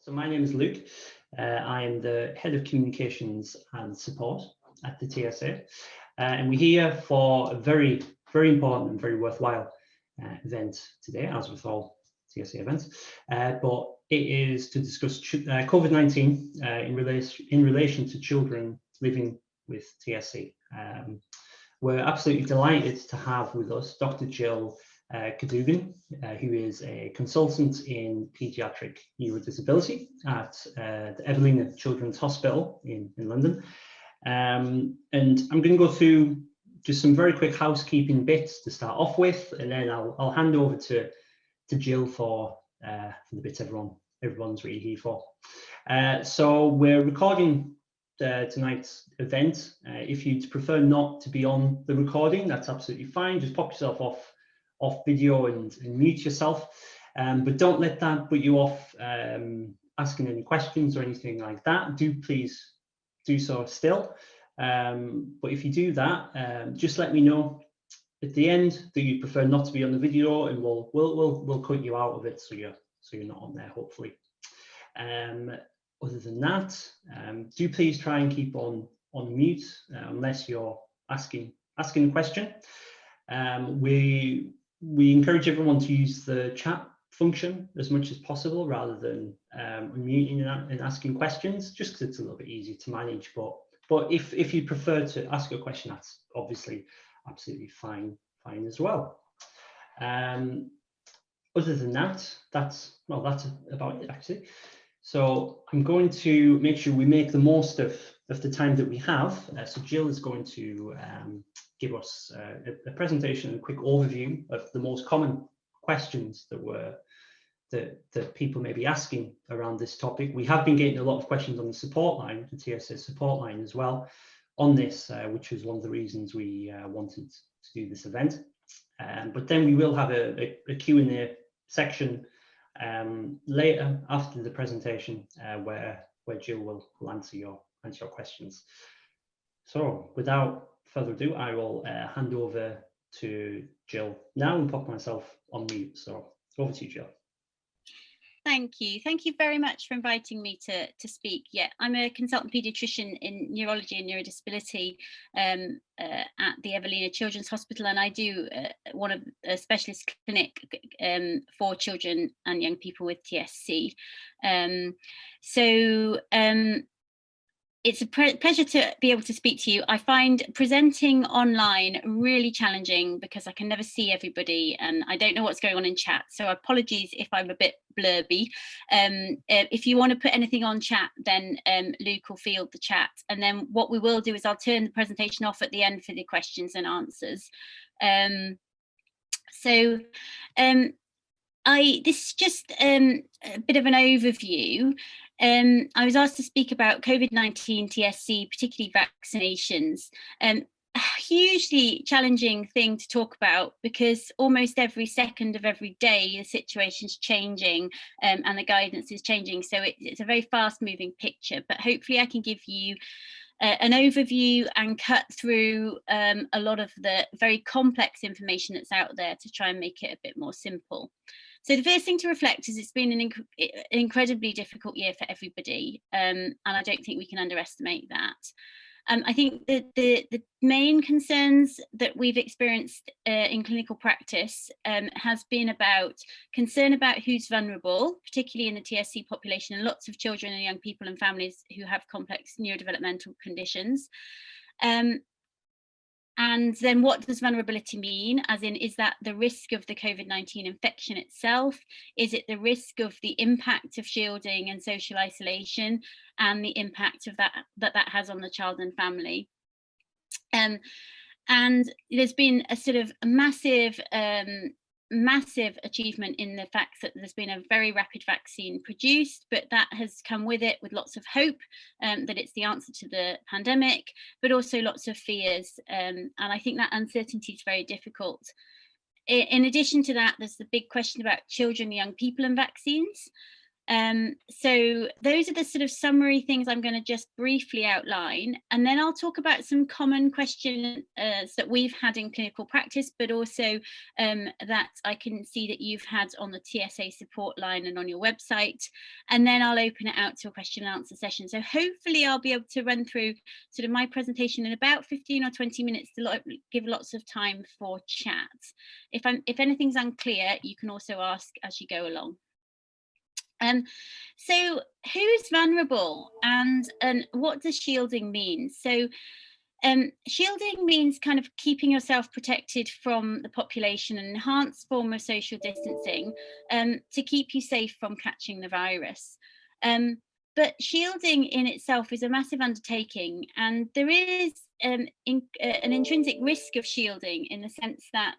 So my name is Luke. I am the Head of Communications and Support at the TSA. And we're here for a very, very important and very worthwhile event today, as with all TSA events. But it is to discuss COVID-19 in relation to children living with TSC. We're absolutely delighted to have with us Dr. Jill Cadwgan, who is a consultant in Paediatric Neurodisability at the Evelina Children's Hospital in London. And I'm going to go through just some very quick housekeeping bits to start off with, and then I'll hand over to Jill for the bits everyone's really here for. So we're recording tonight's event. If you'd prefer not to be on the recording, that's absolutely fine. Just pop yourself off video and mute yourself, but don't let that put you off asking any questions or anything like that. Do please do so still, but if you do that, just let me know at the end that you prefer not to be on the video, and we'll cut you out of it so you're not on there, hopefully. Other than that, do please try and keep on mute unless you're asking a question. We encourage everyone to use the chat function as much as possible rather than unmuting and asking questions, just because it's a little bit easier to manage. But if you prefer to ask a question, that's obviously absolutely fine as well. Other than that, that's about it actually. So I'm going to make sure we make the most of the time that we have. So Jill is going to give us a presentation and a quick overview of the most common questions that people may be asking around this topic. We have been getting a lot of questions on the support line, the TSA support line as well, on this, which was one of the reasons we wanted to do this event. But then we will have a Q&A section later after the presentation where Jill will answer your questions. So without further ado, I will hand over to Jill now and pop myself on mute. So over to you, Jill. Thank you. Thank you very much for inviting me to speak. Yeah, I'm a consultant paediatrician in neurology and neurodisability at the Evelina Children's Hospital, and I do one of a specialist clinic for children and young people with TSC. It's a pleasure to be able to speak to you. I find presenting online really challenging because I can never see everybody and I don't know what's going on in chat. So apologies if I'm a bit blurby. If you want to put anything on chat, then Luke will field the chat. And then what we will do is I'll turn the presentation off at the end for the questions and answers. This is just a bit of an overview. I was asked to speak about COVID-19, TSC, particularly vaccinations. A hugely challenging thing to talk about because almost every second of every day the situation's changing and the guidance is changing. So it's a very fast-moving picture, but hopefully I can give you an overview and cut through a lot of the very complex information that's out there to try and make it a bit more simple. So the first thing to reflect is it's been an incredibly difficult year for everybody, and I don't think we can underestimate that. I think that the main concerns that we've experienced in clinical practice has been about concern about who's vulnerable, particularly in the TSC population, and lots of children and young people and families who have complex neurodevelopmental conditions. And then what does vulnerability mean? As in, is that the risk of the COVID-19 infection itself? Is it the risk of the impact of shielding and social isolation and the impact of that has on the child and family? And there's been a sort of massive achievement in the fact that there's been a very rapid vaccine produced, but that has come with it with lots of hope that it's the answer to the pandemic, but also lots of fears. And I think that uncertainty is very difficult. In addition to that, there's the big question about children, young people and vaccines. So those are the sort of summary things I'm going to just briefly outline, and then I'll talk about some common questions that we've had in clinical practice, but also that I can see that you've had on the TSA support line and on your website, and then I'll open it out to a question and answer session. So hopefully I'll be able to run through sort of my presentation in about 15 or 20 minutes to give lots of time for chat. If anything's unclear, you can also ask as you go along. So who's vulnerable, and what does shielding mean? So shielding means kind of keeping yourself protected from the population, an enhanced form of social distancing to keep you safe from catching the virus. But shielding in itself is a massive undertaking, and there is an intrinsic risk of shielding in the sense that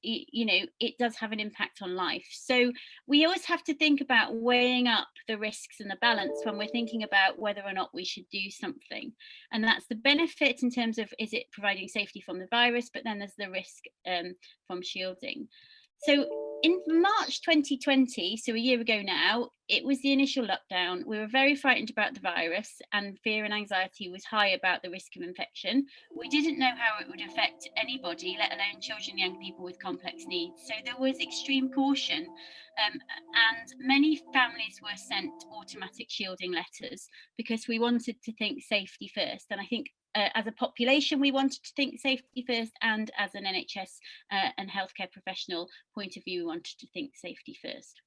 you know, it does have an impact on life. So we always have to think about weighing up the risks and the balance when we're thinking about whether or not we should do something. And that's the benefit in terms of, is it providing safety from the virus, but then there's the risk from shielding. So in March 2020, so a year ago now, it was the initial lockdown. We were very frightened about the virus, and fear and anxiety was high about the risk of infection. We didn't know how it would affect anybody, let alone children, young people with complex needs. So there was extreme caution, and many families were sent automatic shielding letters because we wanted to think safety first. And I think as a population, we wanted to think safety first, and as an NHS and healthcare professional point of view, we wanted to think safety first.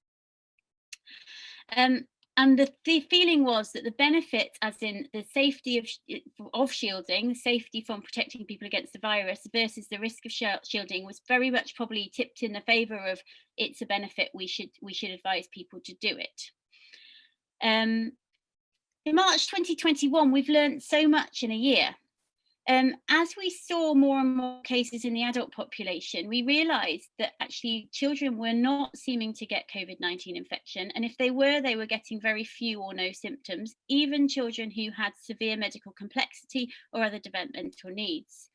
And the feeling was that the benefits, as in the safety of shielding, the safety from protecting people against the virus versus the risk of shielding, was very much probably tipped in the favour of it's a benefit, we should advise people to do it. In March 2021, we've learned so much in a year. As we saw more and more cases in the adult population, we realised that actually children were not seeming to get COVID-19 infection. And if they were getting very few or no symptoms, even children who had severe medical complexity or other developmental needs.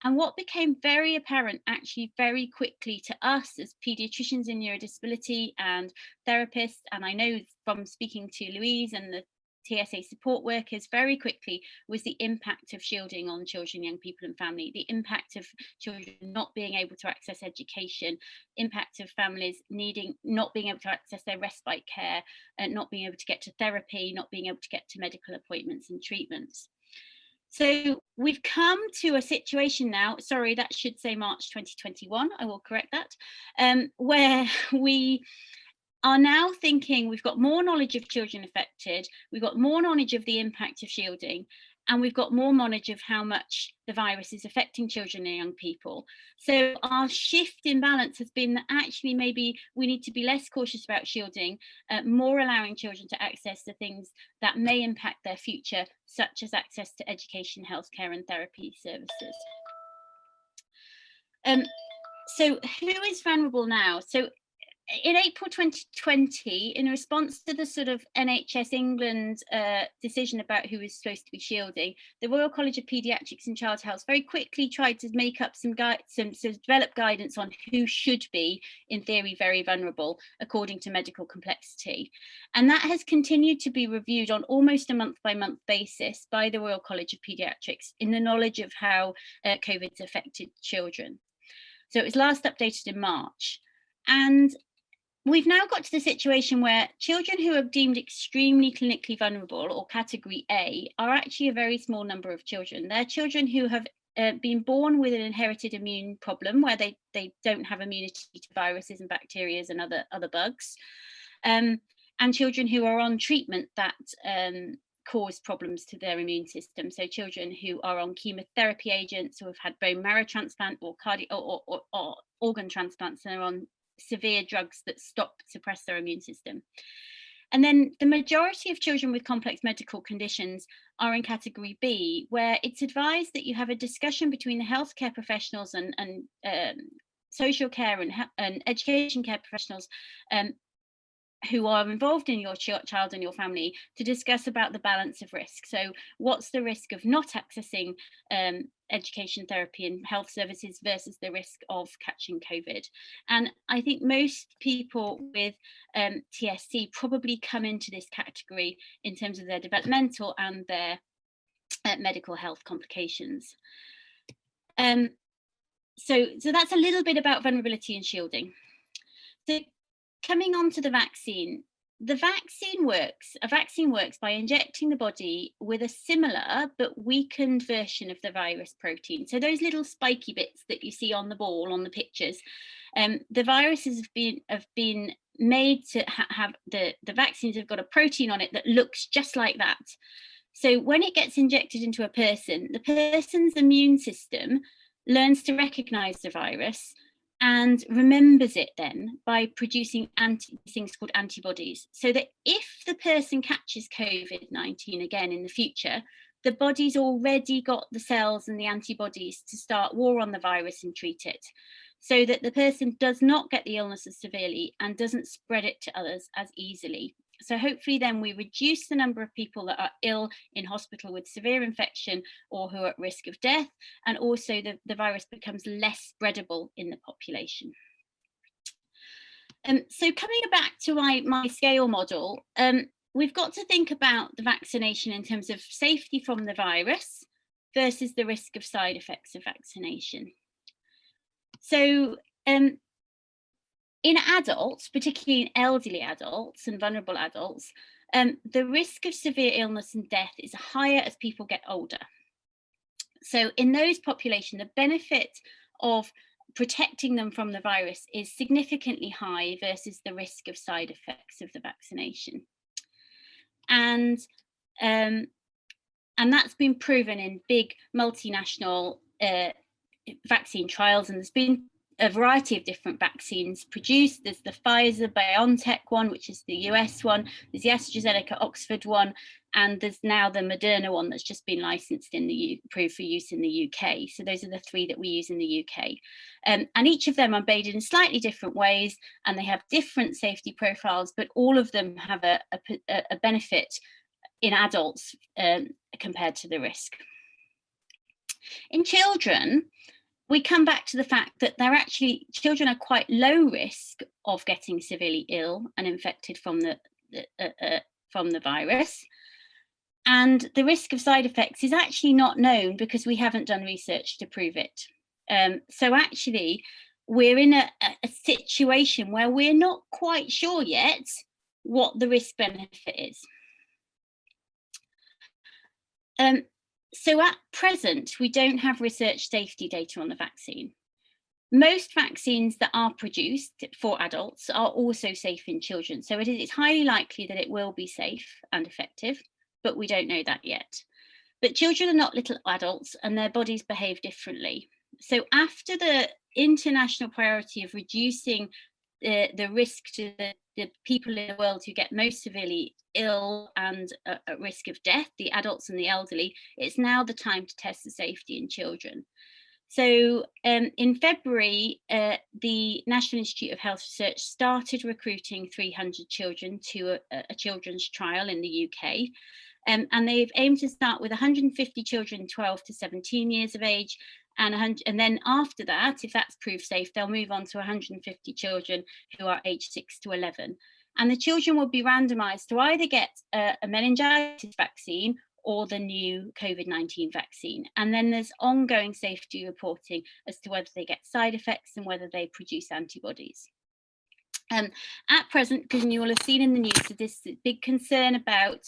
And what became very apparent actually very quickly to us as paediatricians in neurodisability and therapists, and I know from speaking to Louise and the TSA support workers very quickly, was the impact of shielding on children, young people and family, the impact of children not being able to access education, impact of families not being able to access their respite care, and not being able to get to therapy, not being able to get to medical appointments and treatments. So we've come to a situation now, sorry, that should say March 2021, I will correct that, where we are now thinking we've got more knowledge of children affected, we've got more knowledge of the impact of shielding, and we've got more knowledge of how much the virus is affecting children and young people. So our shift in balance has been that actually maybe we need to be less cautious about shielding, more allowing children to access the things that may impact their future, such as access to education, healthcare and therapy services. So who is vulnerable now? So in April 2020, in response to the sort of NHS England decision about who was supposed to be shielding, the Royal College of Paediatrics and Child Health very quickly tried to make up some develop guidance on who should be, in theory, very vulnerable according to medical complexity. And that has continued to be reviewed on almost a month-by-month basis by the Royal College of Paediatrics in the knowledge of how COVID's affected children. So it was last updated in March. And we've now got to the situation where children who are deemed extremely clinically vulnerable, or category A, are actually a very small number of children. They're children who have been born with an inherited immune problem where they don't have immunity to viruses and bacteria and other bugs, and children who are on treatment that cause problems to their immune system. So children who are on chemotherapy agents, or have had bone marrow transplant or organ transplants, and are on severe drugs that suppress their immune system. And then the majority of children with complex medical conditions are in category B, where it's advised that you have a discussion between the healthcare professionals and social care and education care professionals who are involved in your child and your family to discuss about the balance of risk. So what's the risk of not accessing education, therapy and health services versus the risk of catching COVID? And I think most people with TSC probably come into this category in terms of their developmental and their medical health complications. So that's a little bit about vulnerability and shielding. So coming on to the vaccine works by injecting the body with a similar but weakened version of the virus protein. So those little spiky bits that you see on the ball on the pictures, the viruses have been made to have the vaccines have got a protein on it that looks just like that. So when it gets injected into a person, the person's immune system learns to recognize the virus and remembers it then by producing things called antibodies, so that if the person catches COVID-19 again in the future, the body's already got the cells and the antibodies to start war on the virus and treat it, so that the person does not get the illness as severely and doesn't spread it to others as easily. So hopefully then we reduce the number of people that are ill in hospital with severe infection or who are at risk of death, and also the virus becomes less spreadable in the population. So coming back to my scale model, we've got to think about the vaccination in terms of safety from the virus versus the risk of side effects of vaccination. So in adults, particularly in elderly adults and vulnerable adults, the risk of severe illness and death is higher as people get older. So in those populations, the benefit of protecting them from the virus is significantly high versus the risk of side effects of the vaccination. And that's been proven in big multinational vaccine trials, and there's been a variety of different vaccines produced. There's the Pfizer BioNTech one, which is the US one, there's the AstraZeneca Oxford one, and there's now the Moderna one that's just been licensed in the approved for use in the UK. So those are the three that we use in the UK. And each of them are made in slightly different ways, and they have different safety profiles, but all of them have a benefit in adults compared to the risk. In children, we come back to the fact that children are quite low risk of getting severely ill and infected from the virus. And the risk of side effects is actually not known because we haven't done research to prove it. So actually, we're in a situation where we're not quite sure yet what the risk benefit is. So at present, we don't have research safety data on the vaccine. Most vaccines that are produced for adults are also safe in children. So it's highly likely that it will be safe and effective, but we don't know that yet. But children are not little adults and their bodies behave differently. So after the international priority of reducing the risk to the people in the world who get most severely ill and at risk of death, the adults and the elderly, it's now the time to test the safety in children. So in February, the National Institute of Health Research started recruiting 300 children to a children's trial in the UK. And they've aimed to start with 150 children 12 to 17 years of age, and then after that, if that's proved safe, they'll move on to 150 children who are aged 6 to 11. And the children will be randomized to either get a meningitis vaccine or the new COVID-19 vaccine. And then there's ongoing safety reporting as to whether they get side effects and whether they produce antibodies. At present, because you will have seen in the news, this big concern about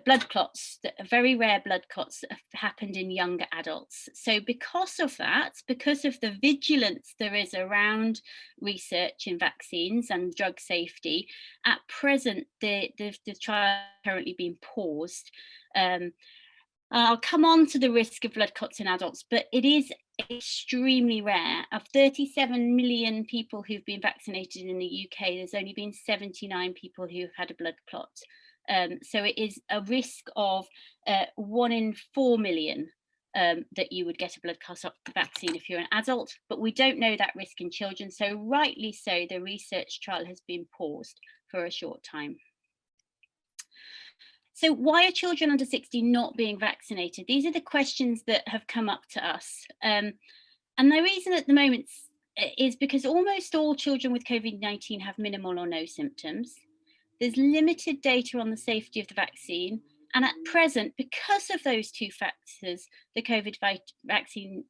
blood clots, very rare blood clots that have happened in younger adults. So because of that, because of the vigilance there is around research in vaccines and drug safety, at present the trial is currently being paused. I'll come on to the risk of blood clots in adults, but it is extremely rare. Of 37 million people who've been vaccinated in the UK, there's only been 79 people who've had a blood clot. So it is a risk of 1 in 4 million that you would get a blood clot vaccine if you're an adult, but we don't know that risk in children. So rightly so, the research trial has been paused for a short time. So why are children under 16 not being vaccinated? These are the questions that have come up to us. And the reason at the moment is because almost all children with COVID-19 have minimal or no symptoms. There's limited data on the safety of the vaccine. And at present, because of those two factors, the COVID vaccines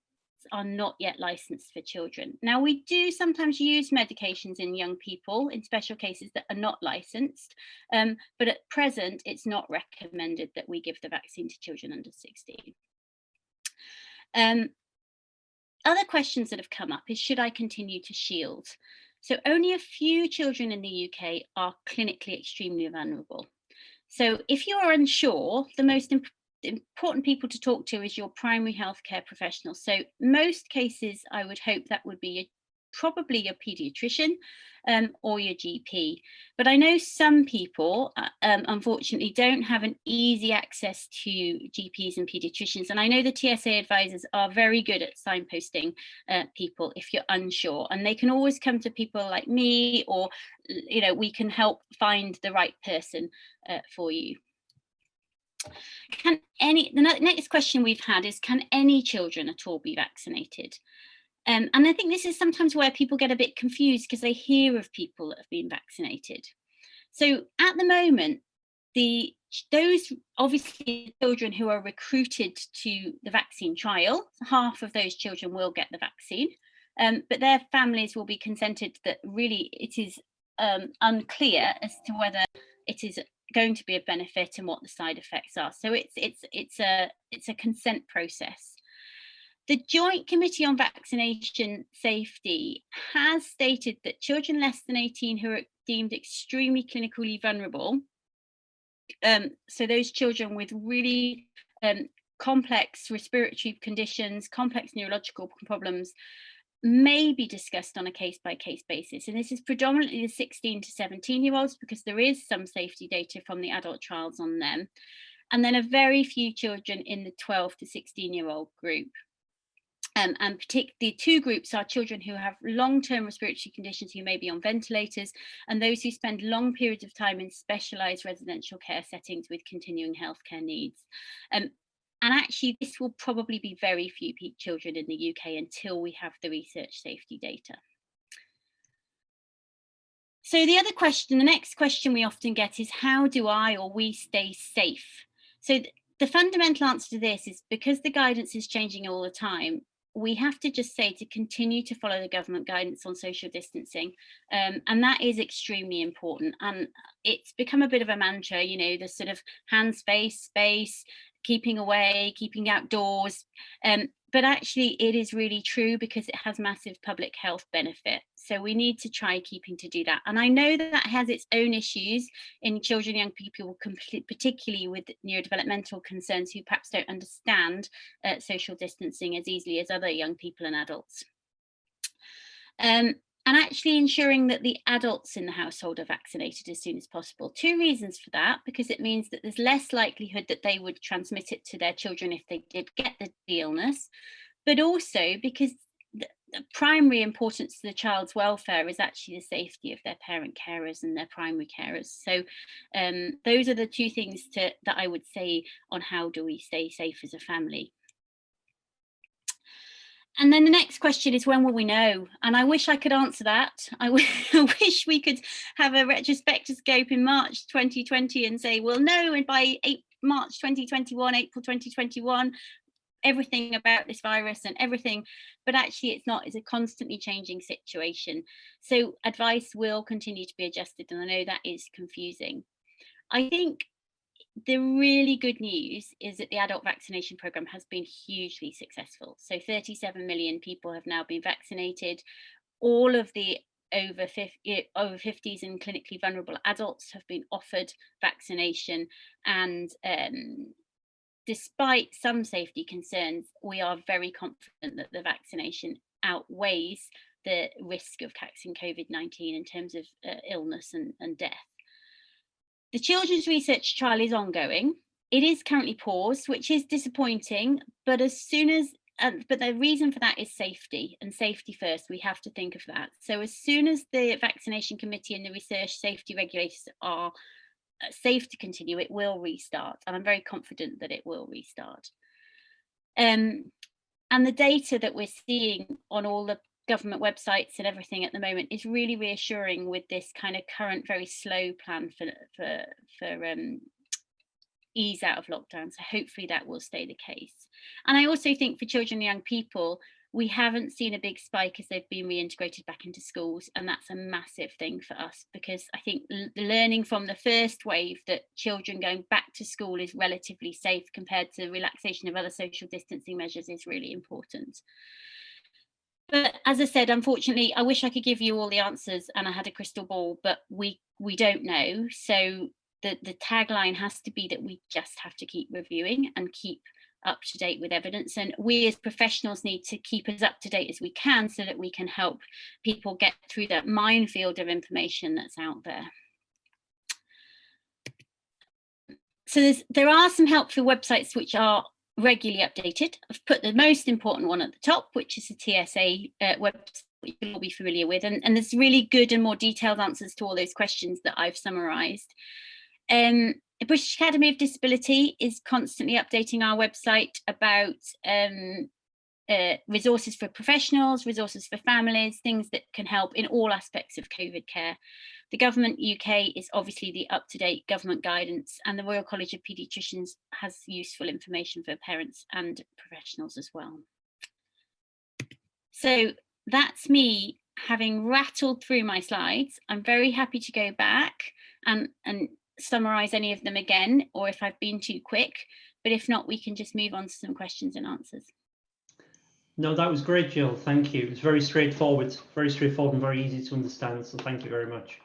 are not yet licensed for children. Now, we do sometimes use medications in young people in special cases that are not licensed, but at present, it's not recommended that we give the vaccine to children under 16. Other questions that have come up is, should I continue to shield? So only a few children in the UK are clinically extremely vulnerable. So if you are unsure, the most important people to talk to is your primary healthcare professional. So most cases, I would hope that would be probably your paediatrician or your GP. But I know some people, unfortunately, don't have an easy access to GPs and paediatricians. And I know the TSA advisors are very good at signposting people if you're unsure. And they can always come to people like me, or we can help find the right person for you. The next question we've had is, can any children at all be vaccinated? And I think this is sometimes where people get a bit confused because they hear of people that have been vaccinated. So at the moment, those obviously children who are recruited to the vaccine trial, half of those children will get the vaccine, but their families will be consented that really it is unclear as to whether it is going to be a benefit and what the side effects are. So it's a consent process. The Joint Committee on Vaccination Safety has stated that children less than 18 who are deemed extremely clinically vulnerable, so those children with really complex respiratory conditions, complex neurological problems, may be discussed on a case-by-case basis. And this is predominantly the 16 to 17-year-olds because there is some safety data from the adult trials on them. And then a very few children in the 12 to 16-year-old group. And particularly two groups are children who have long-term respiratory conditions who may be on ventilators, and those who spend long periods of time in specialised residential care settings with continuing healthcare needs. And actually, this will probably be very few children in the UK until we have the research safety data. So the next question we often get is, how do I or we stay safe? So the fundamental answer to this is, because the guidance is changing all the time, we have to just say to continue to follow the government guidance on social distancing. And that is extremely important. And it's become a bit of a mantra, the sort of hand space, keeping away, keeping outdoors. But actually it is really true because it has massive public health benefit. So we need to try keeping to do that. And I know that has its own issues in children, young people, particularly with neurodevelopmental concerns who perhaps don't understand social distancing as easily as other young people and adults. And actually ensuring that the adults in the household are vaccinated as soon as possible. Two reasons for that, because it means that there's less likelihood that they would transmit it to their children if they did get the illness, but also because the primary importance to the child's welfare is actually the safety of their parent carers and their primary carers. So those are the two things that I would say on how do we stay safe as a family. And then the next question is, when will we know? And I wish I could answer that. I wish we could have a retrospectoscope in March 2020 and say, we'll know, and by March 2021, April 2021, everything about this virus and everything. But actually it's not. It's a constantly changing situation. So advice will continue to be adjusted. And I know that is confusing. I think the really good news is that the adult vaccination programme has been hugely successful. So 37 million people have now been vaccinated. All of the over 50s and clinically vulnerable adults have been offered vaccination. And despite some safety concerns, we are very confident that the vaccination outweighs the risk of catching COVID-19 in terms of illness and death. The children's research trial is ongoing. It is currently paused, which is disappointing, but as soon as but the reason for that is safety, and safety first. We have to think of that. So as soon as the vaccination committee and the research safety regulators are safe to continue, it will restart, and I'm very confident that it will restart. And the data that we're seeing on all the government websites and everything at the moment is really reassuring with this kind of current very slow plan for ease out of lockdown. So hopefully that will stay the case. And I also think for children and young people, we haven't seen a big spike as they've been reintegrated back into schools, and that's a massive thing for us, because I think learning from the first wave that children going back to school is relatively safe compared to relaxation of other social distancing measures is really important. But as I said, unfortunately, I wish I could give you all the answers and I had a crystal ball, but we don't know. So the tagline has to be that we just have to keep reviewing and keep up to date with evidence, and we as professionals need to keep as up to date as we can so that we can help people get through that minefield of information that's out there. So there are some helpful websites which are regularly updated. I've put the most important one at the top, which is the TSA website, which you'll all be familiar with, and there's really good and more detailed answers to all those questions that I've summarised. The British Academy of Disability is constantly updating our website about resources for professionals, resources for families, things that can help in all aspects of COVID care. The Government UK is obviously the up-to-date government guidance, and the Royal College of Paediatricians has useful information for parents and professionals as well. So that's me having rattled through my slides. I'm very happy to go back and summarize any of them again, or if I've been too quick, but if not, we can just move on to some questions and answers. No, that was great, Jill. Thank you. It's very straightforward and very easy to understand. So thank you very much.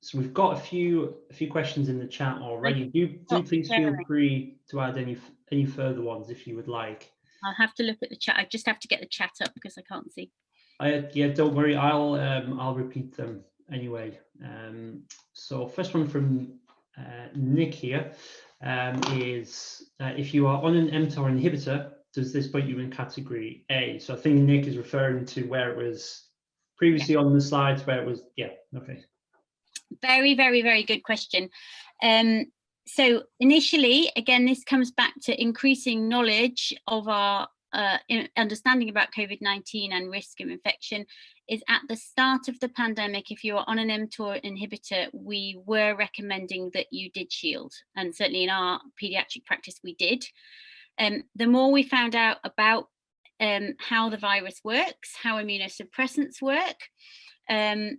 So we've got a few questions in the chat already. Do please feel free to add any further ones if you would like. I'll have to look at the chat. I just have to get the chat up because I can't see. Yeah, don't worry. I'll repeat them anyway. So first one from Nick here is if you are on an mTOR inhibitor, does this put you in category A? So I think Nick is referring to where it was previously on the slides, where it was, yeah, okay. Very, very, very good question. So initially, again, this comes back to increasing knowledge of our understanding about COVID-19 and risk of infection. Is at the start of the pandemic, if you are on an mTOR inhibitor, we were recommending that you did shield, and certainly in our paediatric practice we did. The more we found out about how the virus works, how immunosuppressants work, and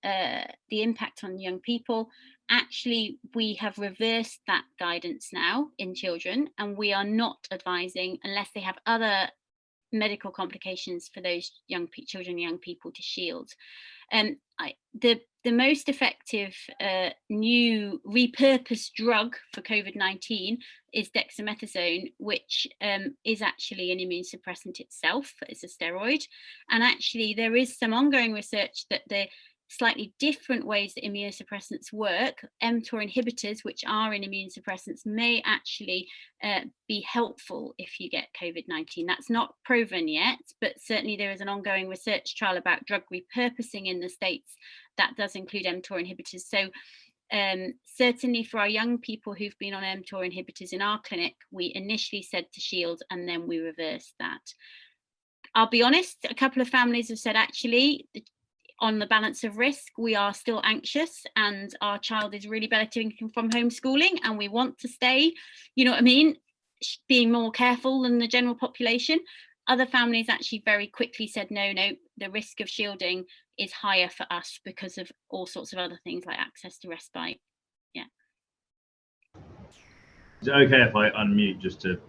the impact on young people, actually we have reversed that guidance now in children, and we are not advising, unless they have other medical complications, for those children and young people to shield. The most effective new repurposed drug for COVID-19 is dexamethasone, which is actually an immunosuppressant itself. It's a steroid. And actually there is some ongoing research that the slightly different ways that immunosuppressants work, mTOR inhibitors, which are in immunosuppressants, may actually be helpful if you get COVID-19. That's not proven yet, but certainly there is an ongoing research trial about drug repurposing in the States that does include mTOR inhibitors. So certainly for our young people who've been on mTOR inhibitors in our clinic, we initially said to shield and then we reversed that. I'll be honest, a couple of families have said, actually, on the balance of risk, we are still anxious and our child is really benefiting from homeschooling and we want to stay, you know what I mean, being more careful than the general population. Other families actually very quickly said, no, the risk of shielding is higher for us because of all sorts of other things like access to respite. Yeah. Is it okay if I unmute just to?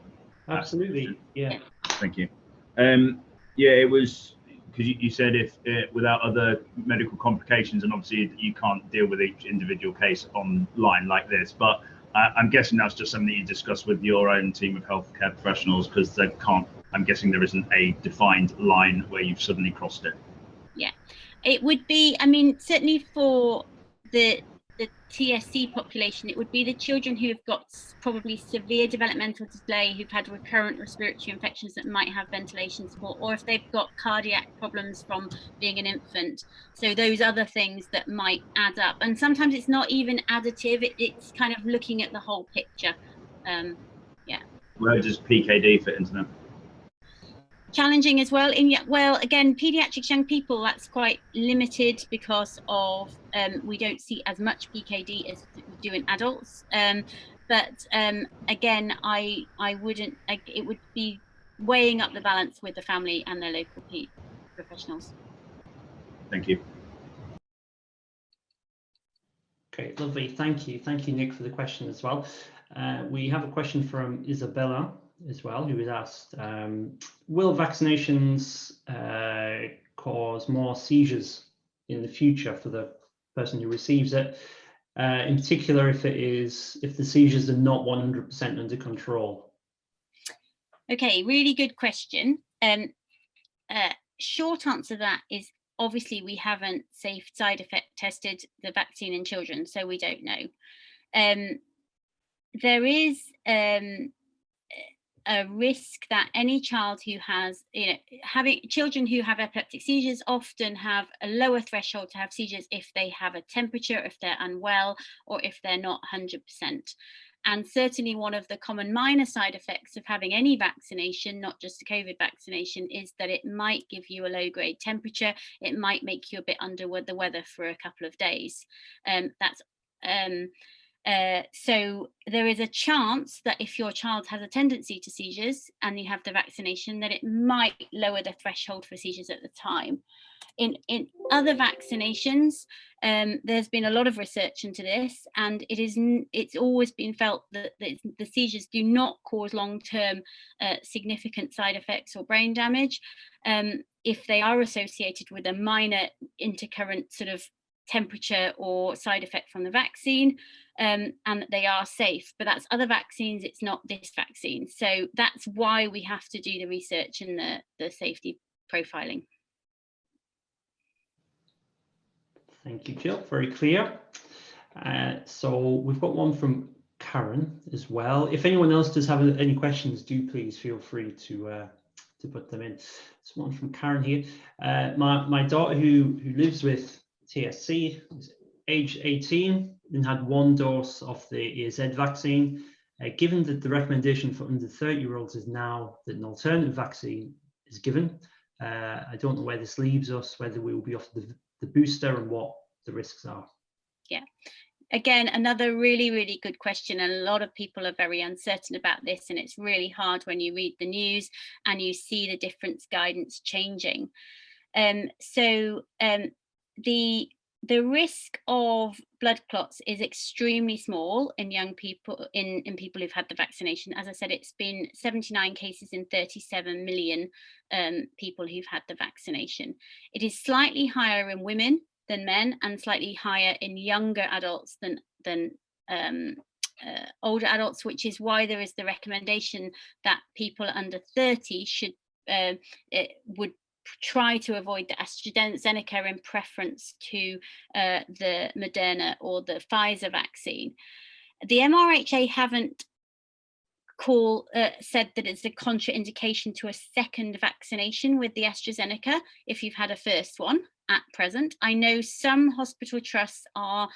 Absolutely, yeah. Thank you. Yeah, it was, because you said if without other medical complications, and obviously you can't deal with each individual case online like this, but I'm guessing that's just something that you discussed with your own team of healthcare professionals, because they can't, I'm guessing there isn't a defined line where you've suddenly crossed it. Yeah, it would be, I mean, certainly for the the TSC population, it would be the children who have got probably severe developmental delay, who've had recurrent respiratory infections that might have ventilation support, or if they've got cardiac problems from being an infant. So those other things that might add up. And sometimes it's not even additive, it's kind of looking at the whole picture. Yeah. Where does PKD fit into that? Challenging as well. Well, again, paediatrics, young people, that's quite limited because of we don't see as much PKD as we do in adults. But again, I wouldn't. It would be weighing up the balance with the family and their local professionals. Thank you. Okay, lovely. Thank you, Nick, for the question as well. We have a question from Isabella as well, who was asked, will vaccinations cause more seizures in the future for the person who receives it, in particular if the seizures are not 100% under control? Okay, really good question. Short answer to that is obviously we haven't safe side effect tested the vaccine in children, so we don't know. There is a risk that any child who has, children who have epileptic seizures often have a lower threshold to have seizures if they have a temperature, if they're unwell, or if they're not 100%. And certainly one of the common minor side effects of having any vaccination, not just a COVID vaccination, is that it might give you a low-grade temperature. It might make you a bit under the weather for a couple of days. So there is a chance that if your child has a tendency to seizures and you have the vaccination, that it might lower the threshold for seizures at the time. In other vaccinations, there's been a lot of research into this, and it's always been felt that the seizures do not cause long-term significant side effects or brain damage if they are associated with a minor intercurrent sort of temperature or side effect from the vaccine, and that they are safe. But that's other vaccines, it's not this vaccine. So that's why we have to do the research and the safety profiling. Thank you, Jill, very clear. So we've got one from Karen as well. If anyone else does have any questions, do please feel free to put them in. There's one from Karen here. My daughter who lives with TSC is age 18 and had one dose of the AZ vaccine. Given that the recommendation for under 30-year-olds is now that an alternative vaccine is given, I don't know where this leaves us, whether we will be offered the booster and what the risks are. Yeah. Again, another really, really good question. And a lot of people are very uncertain about this. And it's really hard when you read the news and you see the different guidance changing. The risk of blood clots is extremely small in young people, in people who've had the vaccination. As I said, it's been 79 cases in 37 million people who've had the vaccination. It is slightly higher in women than men and slightly higher in younger adults than older adults, which is why there is the recommendation that people under 30 should would try to avoid the AstraZeneca in preference to the Moderna or the Pfizer vaccine. The MRHA haven't said that it's a contraindication to a second vaccination with the AstraZeneca if you've had a first one at present. I know some hospital trusts are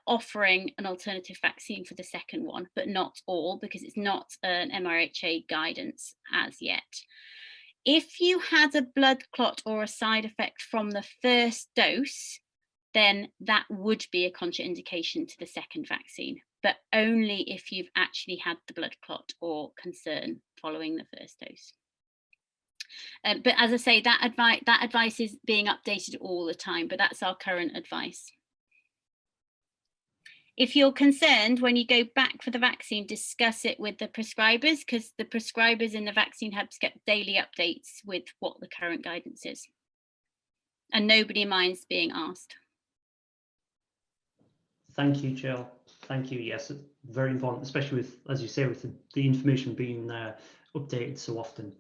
offering an alternative vaccine for the second one, but not all, because it's not an MRHA guidance as yet. If you had a blood clot or a side effect from the first dose, then that would be a contraindication to the second vaccine, but only if you've actually had the blood clot or concern following the first dose. But as I say, that advice is being updated all the time, but that's our current advice. If you're concerned, when you go back for the vaccine, discuss it with the prescribers, because the prescribers in the vaccine hubs get daily updates with what the current guidance is. And nobody minds being asked. Thank you, Jill. Thank you. Yes, very important, especially with, as you say, with the information being updated so often.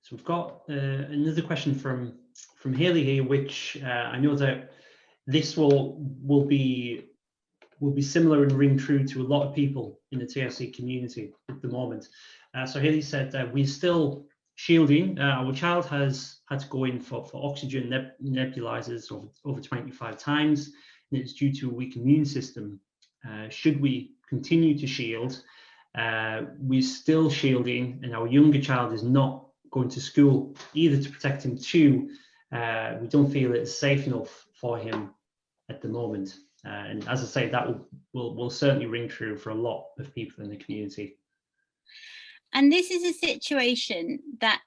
So we've got another question from Haley here, which I know that this will be similar and ring true to a lot of people in the TSC community at the moment. So Haley said we're still shielding. Our child has had to go in for oxygen nebulizers over 25 times, and it's due to a weak immune system. Should we continue to shield? We're still shielding, and our younger child is not going to school either to protect him too. We don't feel it's safe enough for him at the moment. And as I say, that will certainly ring true for a lot of people in the community. And this is a situation that,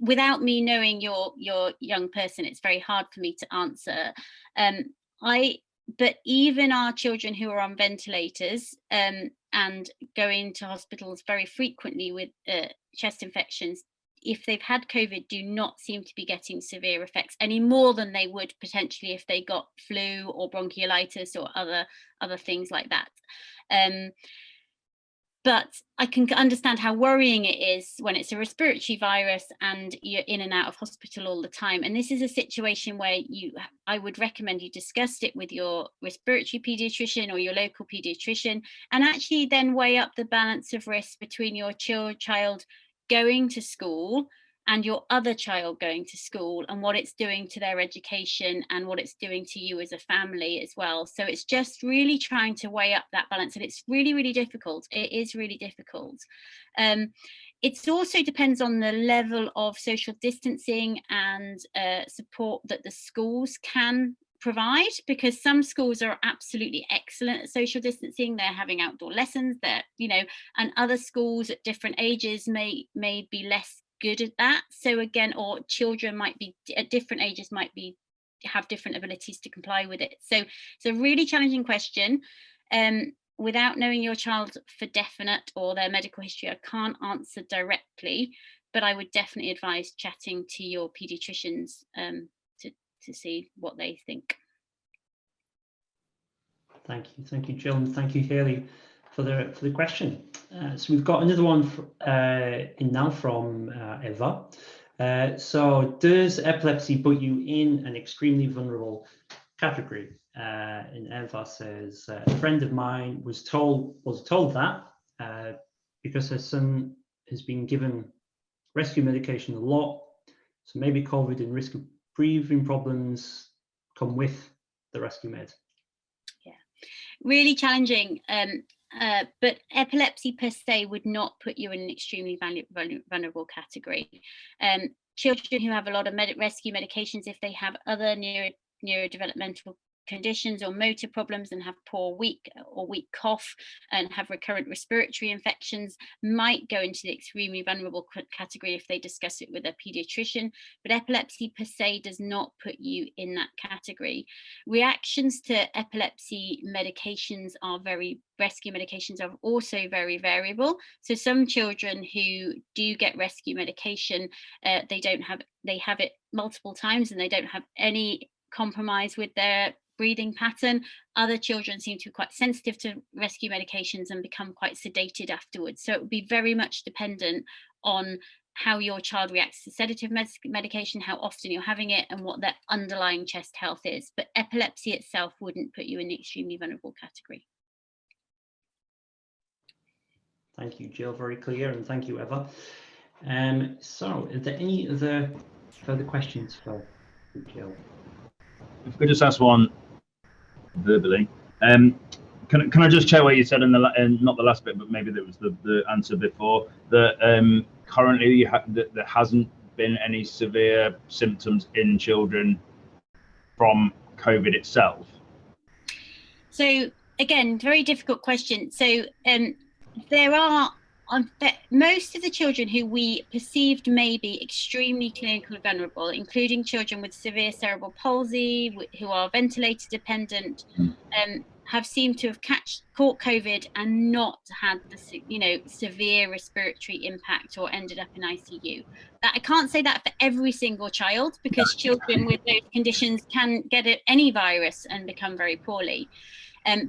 without me knowing your young person, it's very hard for me to answer. But even our children who are on ventilators and going to hospitals very frequently with chest infections, if they've had COVID, do not seem to be getting severe effects any more than they would potentially if they got flu or bronchiolitis or other things like that. But I can understand how worrying it is when it's a respiratory virus and you're in and out of hospital all the time. And this is a situation where I would recommend you discuss it with your respiratory paediatrician or your local paediatrician, and actually then weigh up the balance of risk between your child going to school and your other child going to school, and what it's doing to their education and what it's doing to you as a family as well. So it's just really trying to weigh up that balance, and it's really, really difficult. It is really difficult. It also depends on the level of social distancing and support that the schools can provide, because some schools are absolutely excellent at social distancing. They're having outdoor lessons, and other schools at different ages may be less good at that. So again, or children might be at different ages have different abilities to comply with it. So it's a really challenging question. Without knowing your child for definite or their medical history, I can't answer directly, but I would definitely advise chatting to your paediatricians to see what they think. Thank you, Jill, and thank you, Haley, for the question. So we've got another one in now from Eva. So does epilepsy put you in an extremely vulnerable category? And Eva says, a friend of mine was told that because her son has been given rescue medication a lot, so maybe COVID and risk of breathing problems come with the rescue med. Yeah, really challenging. But epilepsy per se would not put you in an extremely vulnerable category. Children who have a lot of rescue medications, if they have other neurodevelopmental conditions or motor problems and have poor weak cough and have recurrent respiratory infections, might go into the extremely vulnerable category if they discuss it with a pediatrician. But epilepsy per se does not put you in that category. Reactions to epilepsy medications rescue medications are also very variable. So some children who do get rescue medication, they have it multiple times and they don't have any compromise with their breathing pattern. Other children seem to be quite sensitive to rescue medications and become quite sedated afterwards. So it would be very much dependent on how your child reacts to sedative medication, how often you're having it, and what their underlying chest health is. But epilepsy itself wouldn't put you in the extremely vulnerable category. Thank you, Jill, very clear, and thank you, Eva. So are there any other further questions for Jill? If we could just ask one verbally. Can I just check what you said in not the last bit, but maybe that was the answer before, that currently there hasn't been any severe symptoms in children from COVID itself? So again, very difficult question. So there are most of the children who we perceived may be extremely clinically vulnerable, including children with severe cerebral palsy who are ventilator dependent, have seemed to have caught COVID and not had the severe respiratory impact or ended up in ICU. That I can't say that for every single child, because children with those conditions can get any virus and become very poorly.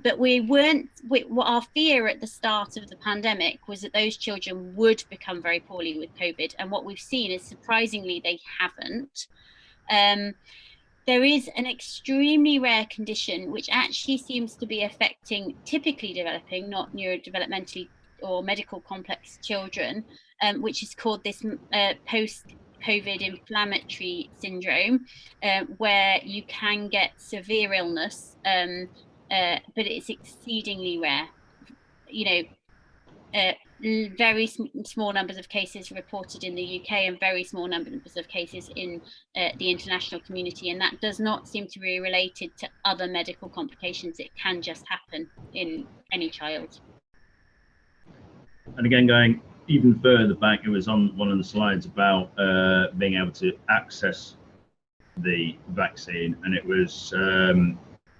But our fear at the start of the pandemic was that those children would become very poorly with COVID. And what we've seen is, surprisingly, they haven't. there is an extremely rare condition which actually seems to be affecting typically developing, not neurodevelopmentally or medical complex children, which is called this post-COVID inflammatory syndrome, where you can get severe illness, but it's exceedingly rare. Very small numbers of cases reported in the UK and very small numbers of cases in the international community, and that does not seem to be related to other medical complications. It can just happen in any child. And again, going even further back, it was on one of the slides about being able to access the vaccine, and it was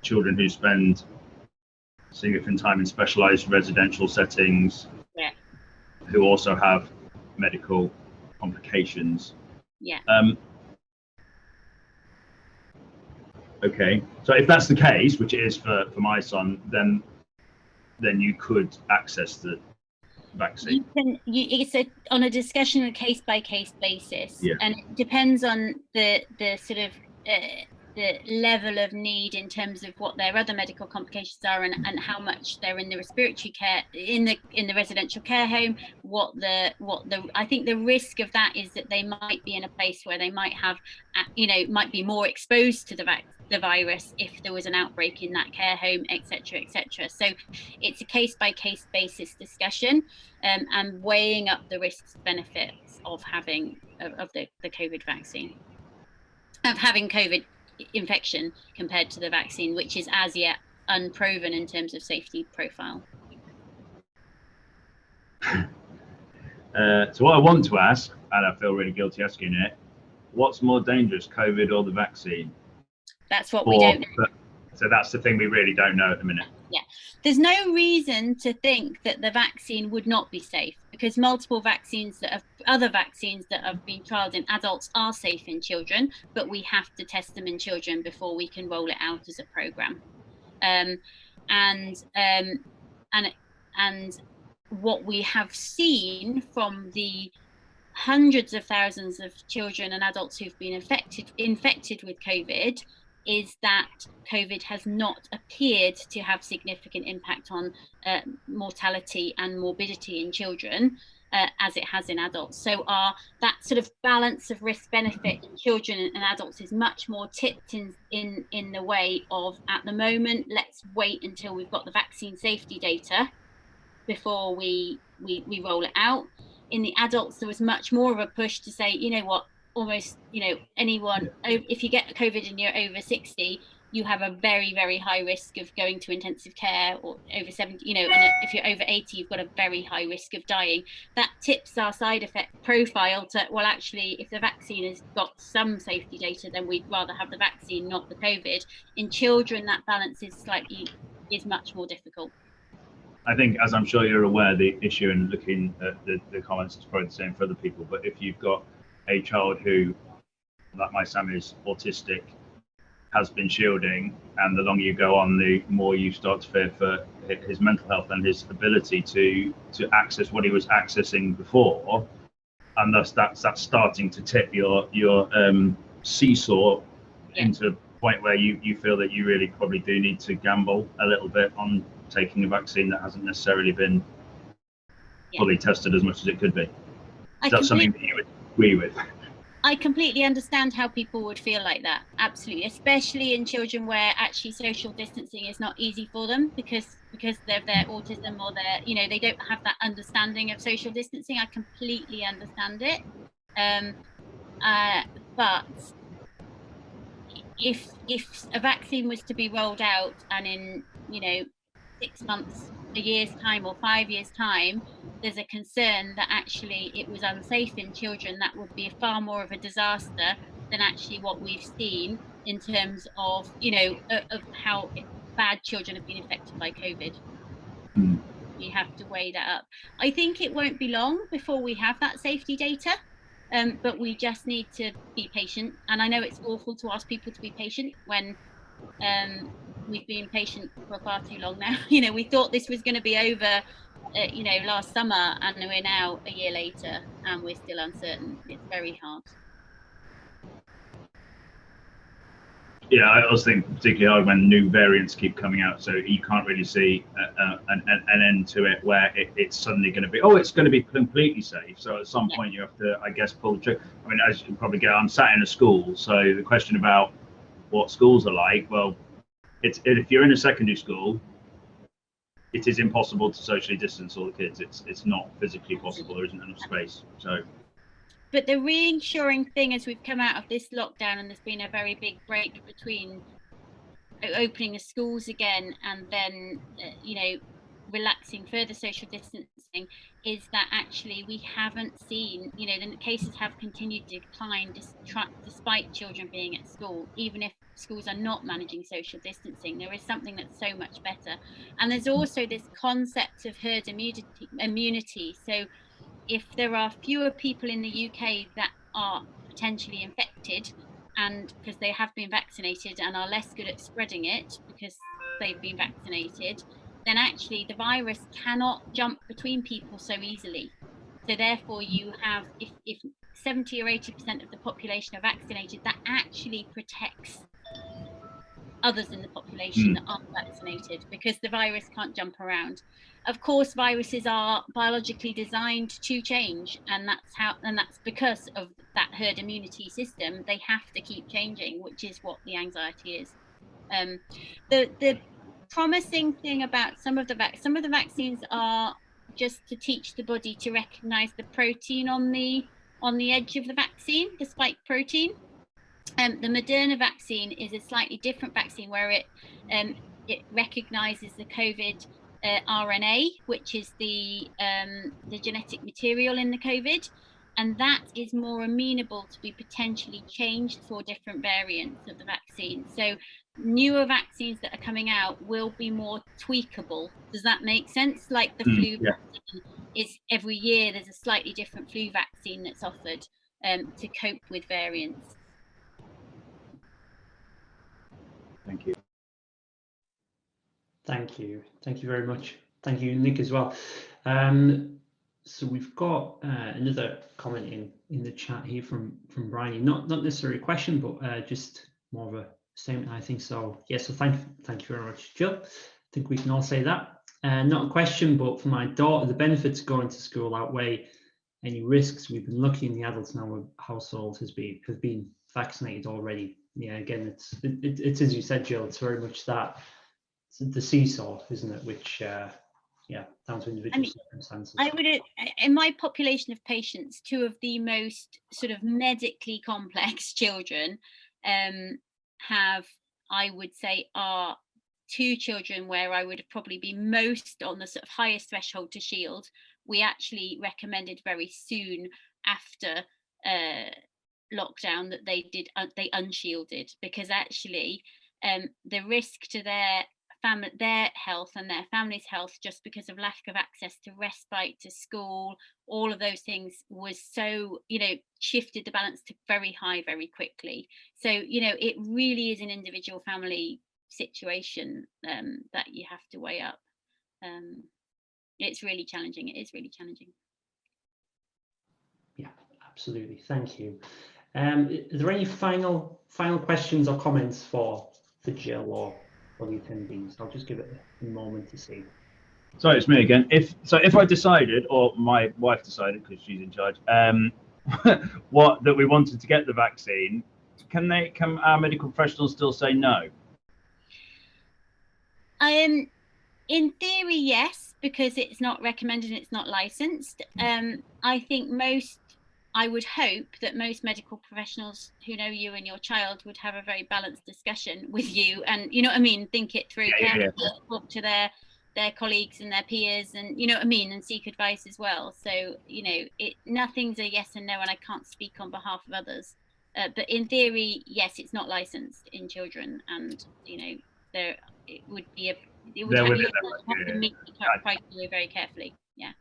children who spend significant time in specialized residential settings, yeah, who also have medical complications. Yeah. Okay, so if that's the case, which it is for my son, then you could access the vaccine. It's on a discussion on a case by case basis, yeah. And it depends on the sort of the level of need in terms of what their other medical complications are, and how much they're in the respiratory care in the residential care home. I think the risk of that is that they might be in a place where they might have, might be more exposed to the virus if there was an outbreak in that care home, etc., etc. So it's a case by case basis discussion, and weighing up the risks benefits of having the COVID vaccine, of having COVID infection compared to the vaccine, which is as yet unproven in terms of safety profile. So what I want to ask, and I feel really guilty asking it, what's more dangerous, COVID or the vaccine? That's what we don't know. So that's the thing we really don't know at the minute. Yeah, there's no reason to think that the vaccine would not be safe, because multiple other vaccines that have been trialed in adults are safe in children, but we have to test them in children before we can roll it out as a program. And what we have seen from the hundreds of thousands of children and adults who've been infected with COVID is that COVID has not appeared to have significant impact on mortality and morbidity in children as it has in adults. So that sort of balance of risk benefit in children and adults is much more tipped in the way of, at the moment, let's wait until we've got the vaccine safety data before we roll it out. In the adults, there was much more of a push to say, you know what, almost, anyone, if you get COVID and you're over 60, you have a very, very high risk of going to intensive care, or over 70, and if you're over 80, you've got a very high risk of dying. That tips our side effect profile to, well, actually, if the vaccine has got some safety data, then we'd rather have the vaccine, not the COVID. In children, that balance is much more difficult. I think, as I'm sure you're aware, the issue in looking at the comments is probably the same for other people, but if you've got a child who, like my son, is autistic, has been shielding, and the longer you go on, the more you start to fear for his mental health and his ability to access what he was accessing before, and thus that's starting to tip your seesaw into a point where you feel that you really probably do need to gamble a little bit on taking a vaccine that hasn't necessarily been fully tested as much as it could be. Is that something that you would agree with? I completely understand how people would feel like that. Absolutely, especially in children where actually social distancing is not easy for them because of their autism, or they don't have that understanding of social distancing. I completely understand it. But if a vaccine was to be rolled out and in 6 months, a year's time, or 5 years' time, there's a concern that actually it was unsafe in children, that would be far more of a disaster than actually what we've seen in terms of of how bad children have been affected by COVID. You have to weigh that up. I think it won't be long before we have that safety data, but we just need to be patient. And I know it's awful to ask people to be patient when we've been patient for far too long now. We thought this was going to be over last summer, and we're now a year later and we're still uncertain. It's very hard. Yeah, I was thinking particularly hard when new variants keep coming out, so you can't really see an end to it where it's suddenly going to be, oh, it's going to be completely safe. So at some point you have to, I guess, pull the trigger. I mean, as you can probably get, I'm sat in a school, so the question about what schools are like, well, if you're in a secondary school, it is impossible to socially distance all the kids. It's not physically possible. There isn't enough space. So. But the reassuring thing as we've come out of this lockdown, and there's been a very big break between opening the schools again and then, relaxing further social distancing, is that actually we haven't seen, the cases have continued to decline despite children being at school. Even if schools are not managing social distancing, there is something that's so much better. And there's also this concept of herd immunity. So if there are fewer people in the UK that are potentially infected, and because they have been vaccinated and are less good at spreading it because they've been vaccinated, then actually the virus cannot jump between people so easily. So therefore you have, if 70 or 80% of the population are vaccinated, that actually protects others in the population that aren't vaccinated, because the virus can't jump around. Of course, viruses are biologically designed to change, and that's because of that herd immunity system. They have to keep changing, which is what the anxiety is. The promising thing about some of the vaccines are just to teach the body to recognize the protein on the edge of the vaccine, the spike protein. The Moderna vaccine is a slightly different vaccine where it recognizes the COVID RNA, which is the genetic material in the COVID, and that is more amenable to be potentially changed for different variants of the vaccine. So newer vaccines that are coming out will be more tweakable. Does that make sense? Like the flu vaccine is, every year there's a slightly different flu vaccine that's offered to cope with variants. Thank you. Thank you. Thank you very much. Thank you, Nick, as well. So we've got another comment in the chat here from Brian. Not necessarily a question, but just more of a statement, I think. So yeah, so thank you very much, Jill. I think we can all say that. Not a question, but for my daughter, the benefits of going to school outweigh any risks. We've been lucky in the adults in our household have been vaccinated already. Yeah, again, it's as you said, Jill, it's very much that, the seesaw, isn't it? Which, down to individual circumstances. I would, in my population of patients, two of the most sort of medically complex children have, I would say, are two children where I would have probably been most on the sort of highest threshold to shield. We actually recommended very soon after lockdown that they unshielded, because actually the risk to their health and their family's health, just because of lack of access to respite, to school, all of those things, was so, shifted the balance to very high very quickly. So it really is an individual family situation that you have to weigh up. It's really challenging. It is really challenging. Yeah, absolutely. Thank you. Are there any final questions or comments for Jill or the attendees? I'll just give it a moment to see. Sorry, it's me again. If I decided, or my wife decided, because she's in charge, that we wanted to get the vaccine, can our medical professionals still say no? In theory, yes, because it's not recommended and it's not licensed. I would hope that most medical professionals who know you and your child would have a very balanced discussion with you, and think it through, talk to their colleagues and their peers, and and seek advice as well. So nothing's a yes and no, and I can't speak on behalf of others, but in theory, yes, it's not licensed in children, and it would have to meet the criteria very carefully. Yeah.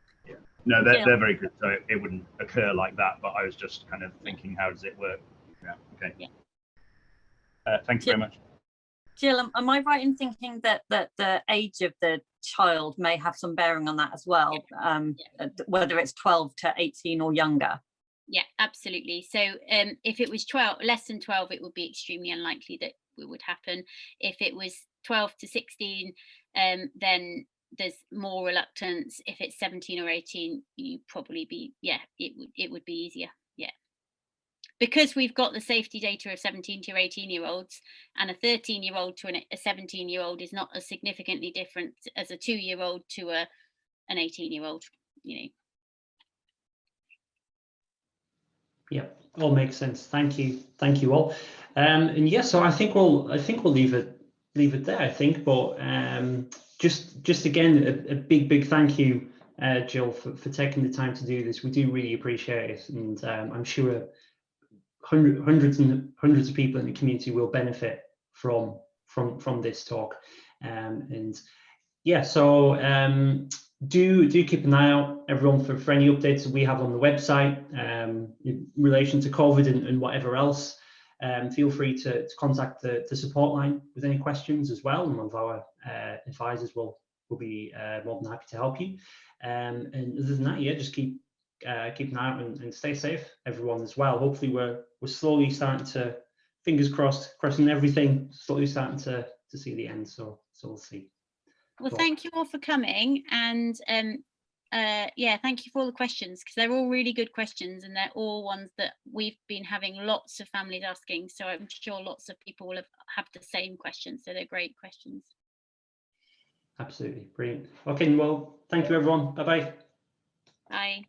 No, they're very good, so it wouldn't occur like that. But I was just kind of thinking, how does it work? Yeah. Okay. Yeah. Thank you very much. Jill, am I right in thinking that the age of the child may have some bearing on that as well, whether it's 12 to 18 or younger? Yeah, absolutely. So if it was less than 12, it would be extremely unlikely that would happen. If it was 12 to 16, then there's more reluctance. If it's 17 or 18, you probably be, it would be easier. Yeah. Because we've got the safety data of 17 to 18-year-olds, and a 13-year-old to a 17-year-old is not as significantly different as a 2-year-old to an 18-year-old, you know. Yeah, all makes sense. Thank you all. And yeah, so I think we'll leave it there. I think, but just again a big thank you, Jill, for taking the time to do this. We do really appreciate it, and I'm sure hundreds and hundreds of people in the community will benefit from this talk. And yeah, so do keep an eye out, everyone, for any updates that we have on the website in relation to COVID and whatever else. Feel free to contact the support line with any questions as well, and one of our advisors will be more than happy to help you. And other than that, yeah, just keep an eye out and stay safe, everyone, as well. Hopefully we're slowly starting to, fingers crossing everything, slowly starting to see the end. So we'll see. Well, thank you all for coming, and yeah, thank you for all the questions, because they're all really good questions, and they're all ones that we've been having lots of families asking. So I'm sure lots of people will have the same questions. So they're great questions. Absolutely brilliant. Okay, well, thank you, everyone. Bye-bye. Bye.